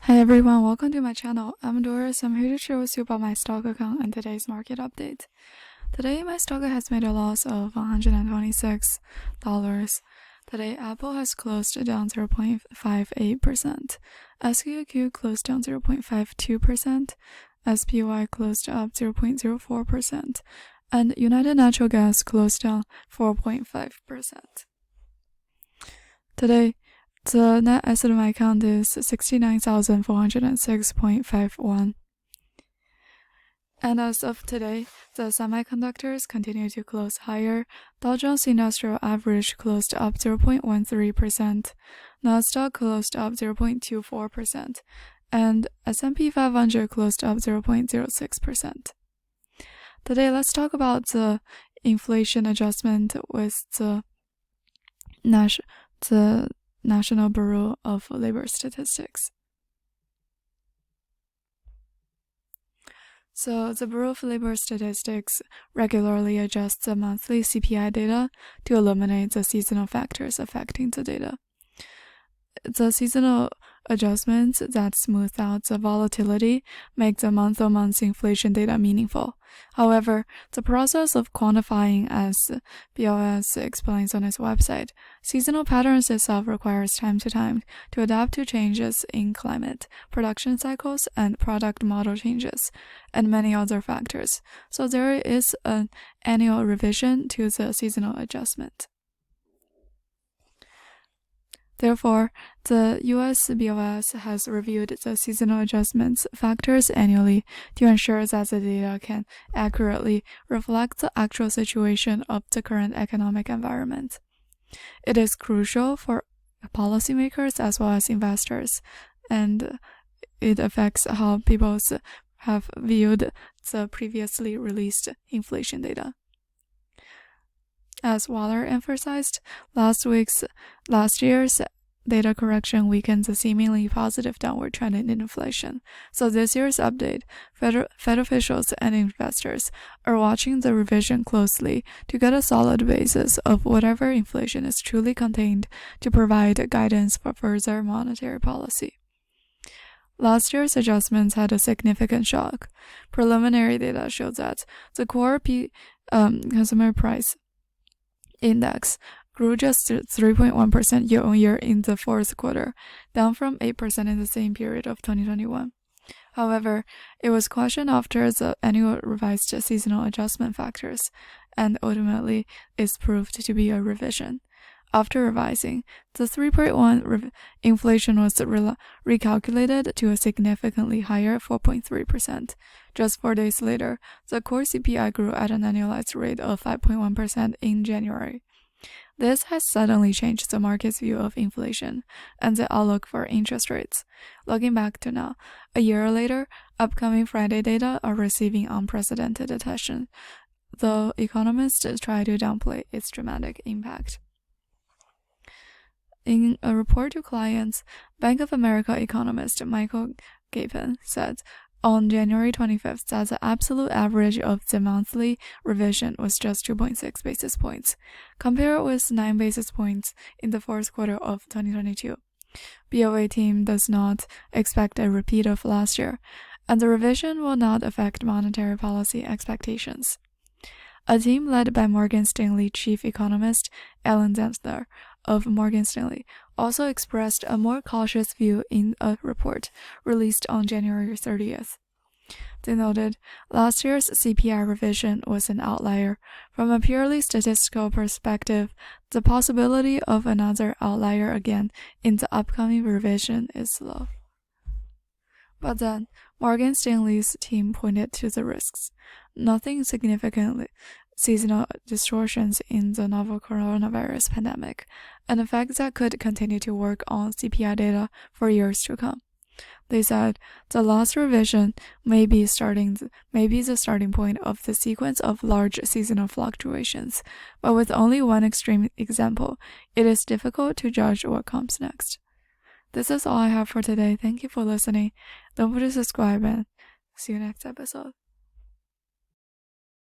Hey everyone, welcome to my channel. I'm Doris. I'm here to share with you about my stock account and today's market update. Today, my stock has made a loss of $126. Today, Apple has closed down 0.58%. SQQQ closed down 0.52%. SPY closed up 0.04%. And United Natural Gas closed down 4.5%. Today, the net asset of my account is 69,406.51. And as of today, the semiconductors continue to close higher. Dow Jones Industrial Average closed up 0.13%, Nasdaq closed up 0.24%, and S&P 500 closed up 0.06%. Today, let's talk about the inflation adjustment with the National Bureau of Labor Statistics. So, the Bureau of Labor Statistics regularly adjusts the monthly CPI data to eliminate the seasonal factors affecting the data. The seasonal adjustments that smooth out the volatility make the month-on-month inflation data meaningful. However, the process of quantifying, as BLS explains on its website, seasonal patterns itself requires time to time to adapt to changes in climate, production cycles, and product model changes, and many other factors. So there is an annual revision to the seasonal adjustment. Therefore, the US BLS has reviewed the seasonal adjustments factors annually to ensure that the data can accurately reflect the actual situation of the current economic environment. It is crucial for policymakers as well as investors, and it affects how people have viewed the previously released inflation data. As Waller emphasized, last year's data correction weakened the seemingly positive downward trend in inflation. So this year's update, Fed officials and investors are watching the revision closely to get a solid basis of whatever inflation is truly contained to provide guidance for further monetary policy. Last year's adjustments had a significant shock. Preliminary data showed that the core consumer price index grew just 3.1% year-on-year in the fourth quarter, down from 8% in the same period of 2021. However, it was questioned after the annual revised seasonal adjustment factors, and ultimately is proved to be a revision. After revising, the 3.1 inflation was recalculated to a significantly higher 4.3%. Just 4 days later, the core CPI grew at an annualized rate of 5.1% in January. This has suddenly changed the market's view of inflation and the outlook for interest rates. Looking back to now, a year later, upcoming Friday data are receiving unprecedented attention, though economists try to downplay its dramatic impact. In a report to clients, Bank of America economist Michael Gapen said on January 25th that the absolute average of the monthly revision was just 2.6 basis points, compared with 9 basis points in the fourth quarter of 2022. BOA team does not expect a repeat of last year, and the revision will not affect monetary policy expectations. A team led by Morgan Stanley chief economist Alan Zensler of Morgan Stanley also expressed a more cautious view in a report released on January 30th. They noted last year's CPI revision was an outlier. From a purely statistical perspective, the possibility of another outlier again in the upcoming revision is low. But then, Morgan Stanley's team pointed to the risks. Nothing significant seasonal distortions in the novel coronavirus pandemic, an effect that could continue to work on CPI data for years to come. They said the last revision may be the starting point of the sequence of large seasonal fluctuations, but with only one extreme example, it is difficult to judge what comes next. This is all I have for today. Thank you for listening. Don't forget to subscribe and see you next episode.